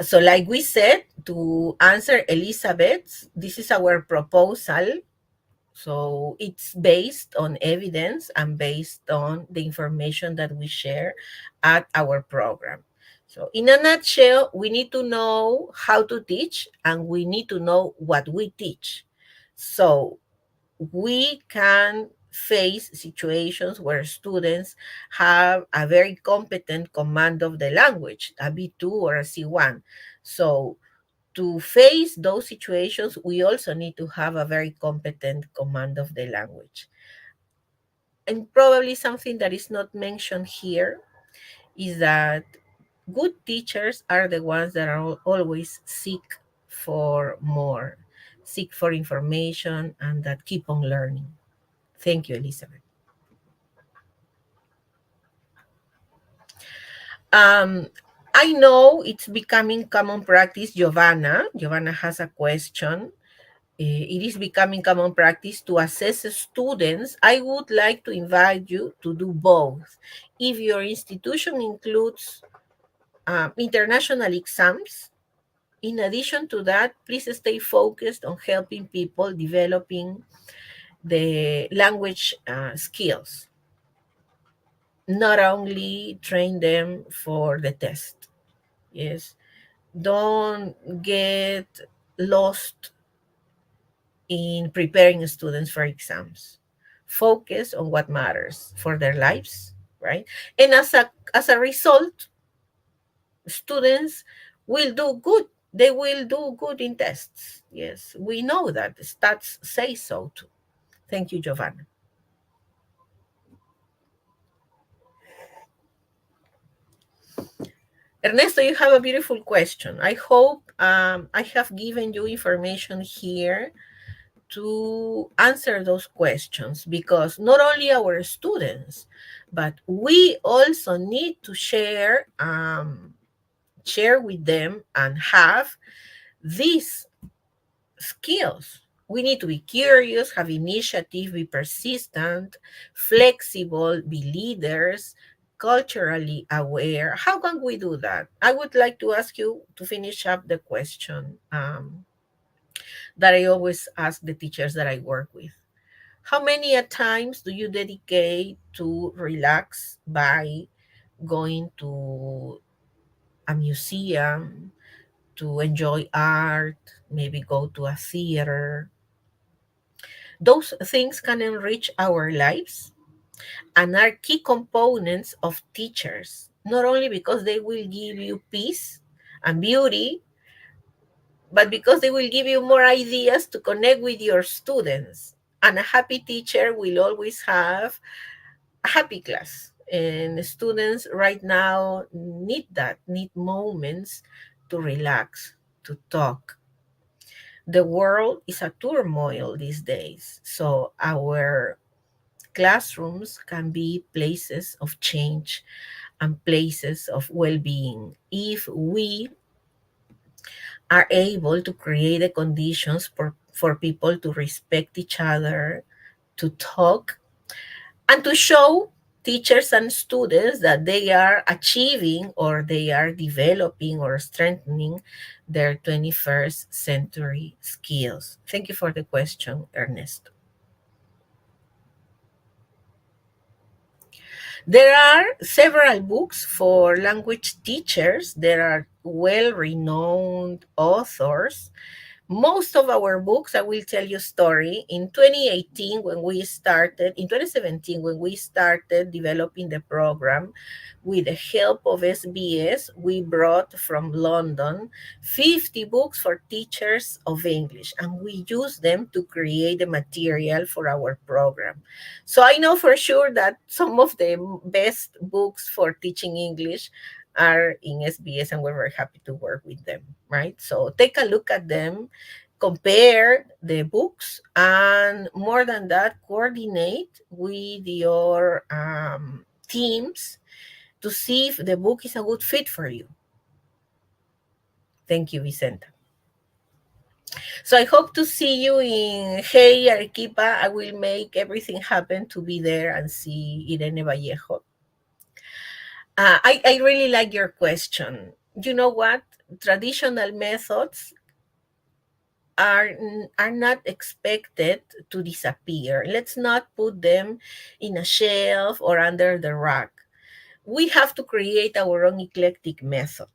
So like we said, to answer Elizabeth, this is our proposal. So it's based on evidence and based on the information that we share at our program. So in a nutshell, we need to know how to teach and we need to know what we teach. So we can face situations where students have a very competent command of the language, a B2 or a C1. So to face those situations, we also need to have a very competent command of the language. And probably something that is not mentioned here is that good teachers are the ones that are always seek for more, seek for information, and that keep on learning. Thank you, Elizabeth. I know it's becoming common practice. Giovanna has a question. It is becoming common practice to assess students. I would like to invite you to do both. If your institution includes international exams. In addition to that, please stay focused on helping people developing the language skills, not only train them for the test. Yes, don't get lost in preparing students for exams. Focus on what matters for their lives, right? And as a result, students will do good. They will do good in tests. Yes, we know that. The stats say so too. Thank you, Giovanna. Ernesto, you have a beautiful question. I hope I have given you information here to answer those questions, because not only our students, but we also need to share with them and have these skills. We need to be curious, have initiative, be persistent, flexible, be leaders, culturally aware. How can we do that? I would like to ask you to finish up the question that I always ask the teachers that I work with. How many times do you dedicate to relax by going to a museum, to enjoy art, maybe go to a theater? Those things can enrich our lives and are key components of teachers, not only because they will give you peace and beauty, but because they will give you more ideas to connect with your students. And a happy teacher will always have a happy class. And students right now need that, need moments to relax, to talk. The world is a turmoil these days. So our classrooms can be places of change and places of well-being if we are able to create the conditions for people to respect each other, to talk, and to show teachers and students that they are achieving or they are developing or strengthening their 21st century skills. Thank you for the question, Ernesto. There are several books for language teachers. There are well-renowned authors. Most of our books, I will tell you a story. In 2017, when we started developing the program, with the help of SBS, we brought from London 50 books for teachers of English, and we used them to create the material for our program. So I know for sure that some of the best books for teaching English are in SBS, and we're very happy to work with them, right? So take a look at them, compare the books, and more than that, coordinate with your teams to see if the book is a good fit for you. Thank you, Vicenta. So I hope to see you in Hey Arequipa. I will make everything happen to be there and see Irene Vallejo. I really like your question. You know what? Traditional methods are not expected to disappear. Let's not put them in a shelf or under the rug. We have to create our own eclectic method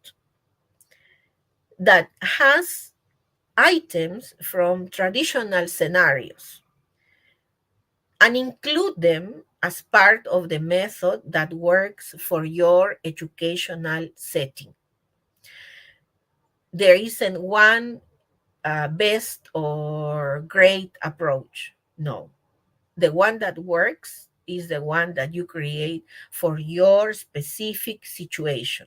that has items from traditional scenarios and include them as part of the method that works for your educational setting. There isn't one best or great approach. No. The one that works is the one that you create for your specific situation.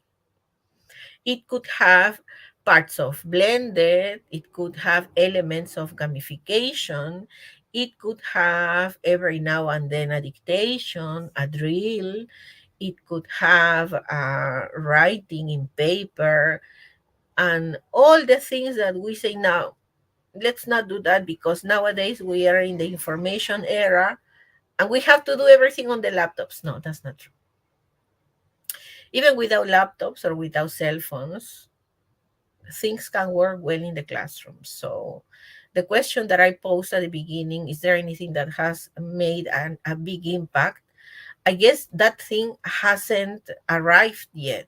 It could have parts of blended, it could have elements of gamification, it could have every now and then a dictation, a drill, it could have writing in paper, and all the things that we say now. Let's not do that, because nowadays we are in the information era and we have to do everything on the laptops. No, that's not true. even without laptops or without cell phones, things can work well in the classroom. So the question that I posed at the beginning, is there anything that has made a big impact? I guess that thing hasn't arrived yet.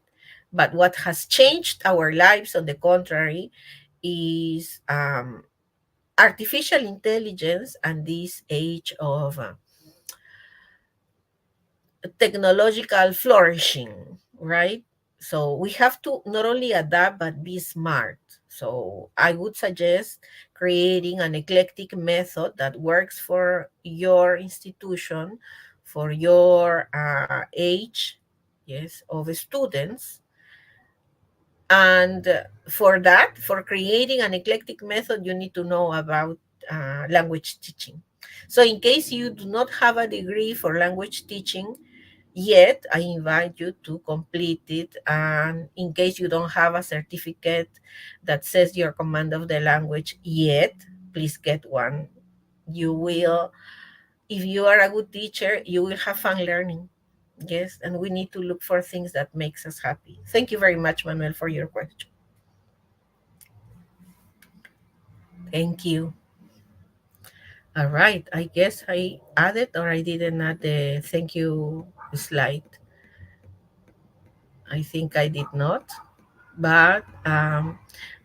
But what has changed our lives, on the contrary, is artificial intelligence and this age of technological flourishing, right? So we have to not only adapt, but be smart. So I would suggest creating an eclectic method that works for your institution, for your age, yes, of students. And for that, for creating an eclectic method, you need to know about language teaching. So in case you do not have a degree for language teaching yet, I invite you to complete it. And in case you don't have a certificate that says your command of the language yet, please get one. You will, if you are a good teacher, you will have fun learning. Yes, and we need to look for things that makes us happy. Thank you very much, Manuel, for your question. Thank you. All right, I guess I added or I didn't add the thank you slide. I think I did not, but I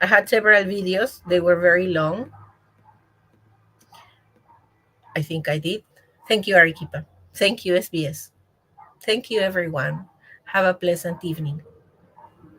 had several videos. They were very long. I think I did. Thank you, Arequipa. Thank you, SBS. Thank you, everyone. Have a pleasant evening.